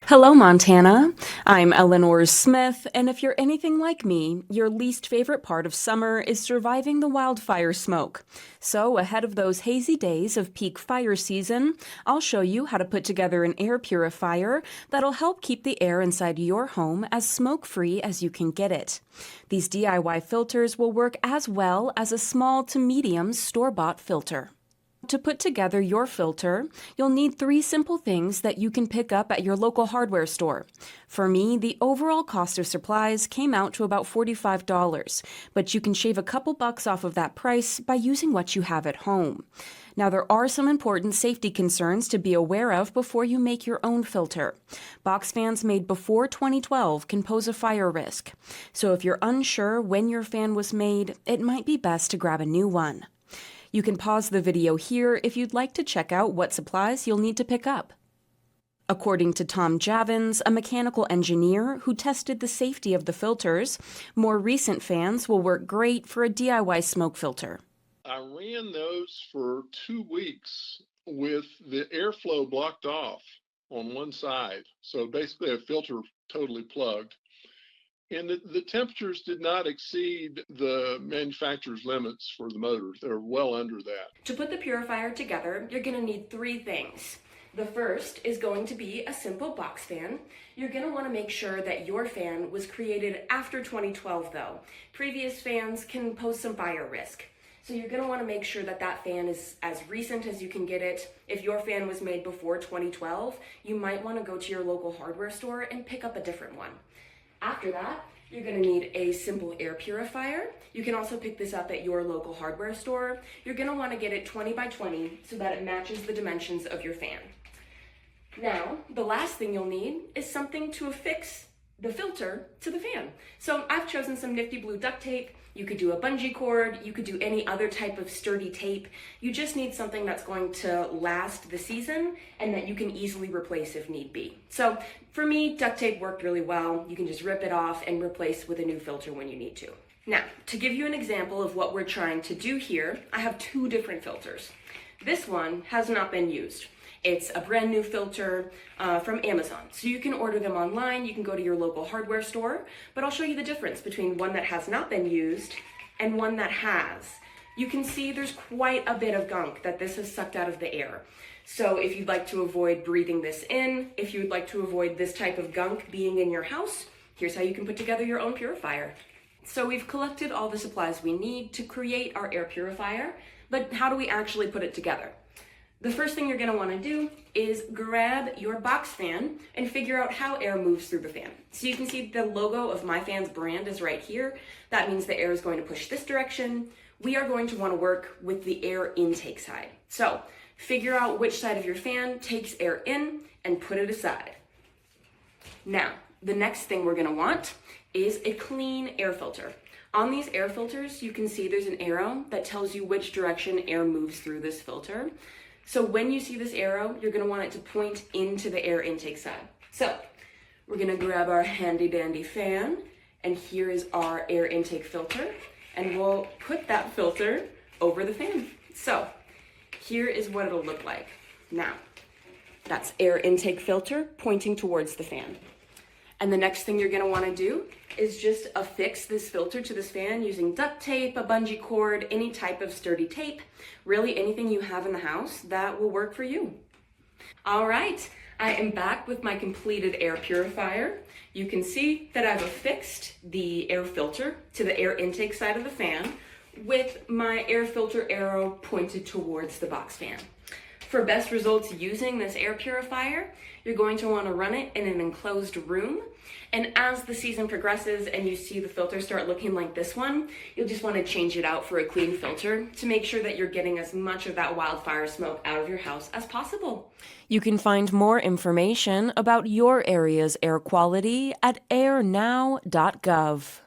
Hello, Montana. I'm Eleanor Smith, and if you're anything like me, your least favorite part of summer is surviving the wildfire smoke. So, ahead of those hazy days of peak fire season, I'll show you how to put together an air purifier that'll help keep the air inside your home as smoke-free as you can get it. These DIY filters will work as well as a small to medium store-bought filter. To put together your filter, you'll need 3 simple things that you can pick up at your local hardware store. For me, the overall cost of supplies came out to about $45, but you can shave a couple bucks off of that price by using what you have at home. Now, there are some important safety concerns to be aware of before you make your own filter. Box fans made before 2012 can pose a fire risk. So if you're unsure when your fan was made, it might be best to grab a new one. You can pause the video here if you'd like to check out what supplies you'll need to pick up. According to Tom Javins, a mechanical engineer who tested the safety of the filters, more recent fans will work great for a DIY smoke filter. I ran those for 2 weeks with the airflow blocked off on one side. So basically a filter totally plugged. And the temperatures did not exceed the manufacturer's limits for the motors. They're well under that. To put the purifier together, you're going to need 3 things. The first is going to be a simple box fan. You're going to want to make sure that your fan was created after 2012 though. Previous fans can pose some fire risk. So you're going to want to make sure that that fan is as recent as you can get it. If your fan was made before 2012, you might want to go to your local hardware store and pick up a different one. After that, you're going to need a simple air purifier. You can also pick this up at your local hardware store. You're going to want to get it 20 by 20 so that it matches the dimensions of your fan. Now, the last thing you'll need is something to affix the filter to the fan. So I've chosen some nifty blue duct tape. You could do a bungee cord, you could do any other type of sturdy tape. You just need something that's going to last the season and that you can easily replace if need be. So for me, duct tape worked really well. You can just rip it off and replace with a new filter when you need to. Now, to give you an example of what we're trying to do here, I have 2 different filters. This one has not been used. It's a brand new filter from Amazon. So you can order them online, you can go to your local hardware store, but I'll show you the difference between one that has not been used and one that has. You can see there's quite a bit of gunk that this has sucked out of the air. So if you'd like to avoid breathing this in, if you'd like to avoid this type of gunk being in your house, here's how you can put together your own purifier. So we've collected all the supplies we need to create our air purifier, but how do we actually put it together? The first thing you're going to want to do is grab your box fan and figure out how air moves through the fan. So you can see the logo of my fan's brand is right here. That means the air is going to push this direction. We are going to want to work with the air intake side. So figure out which side of your fan takes air in and put it aside. Now, the next thing we're going to want is a clean air filter. On these air filters, you can see there's an arrow that tells you which direction air moves through this filter. So when you see this arrow, you're going to want it to point into the air intake side. So we're going to grab our handy dandy fan, and here is our air intake filter, and we'll put that filter over the fan. So here is what it'll look like. Now, that's air intake filter pointing towards the fan. And the next thing you're going to want to do is just affix this filter to this fan using duct tape, a bungee cord, any type of sturdy tape, really anything you have in the house that will work for you. All right, I am back with my completed air purifier. You can see that I've affixed the air filter to the air intake side of the fan with my air filter arrow pointed towards the box fan. For best results using this air purifier, you're going to want to run it in an enclosed room. And as the season progresses and you see the filter start looking like this one, you'll just want to change it out for a clean filter to make sure that you're getting as much of that wildfire smoke out of your house as possible. You can find more information about your area's air quality at airnow.gov.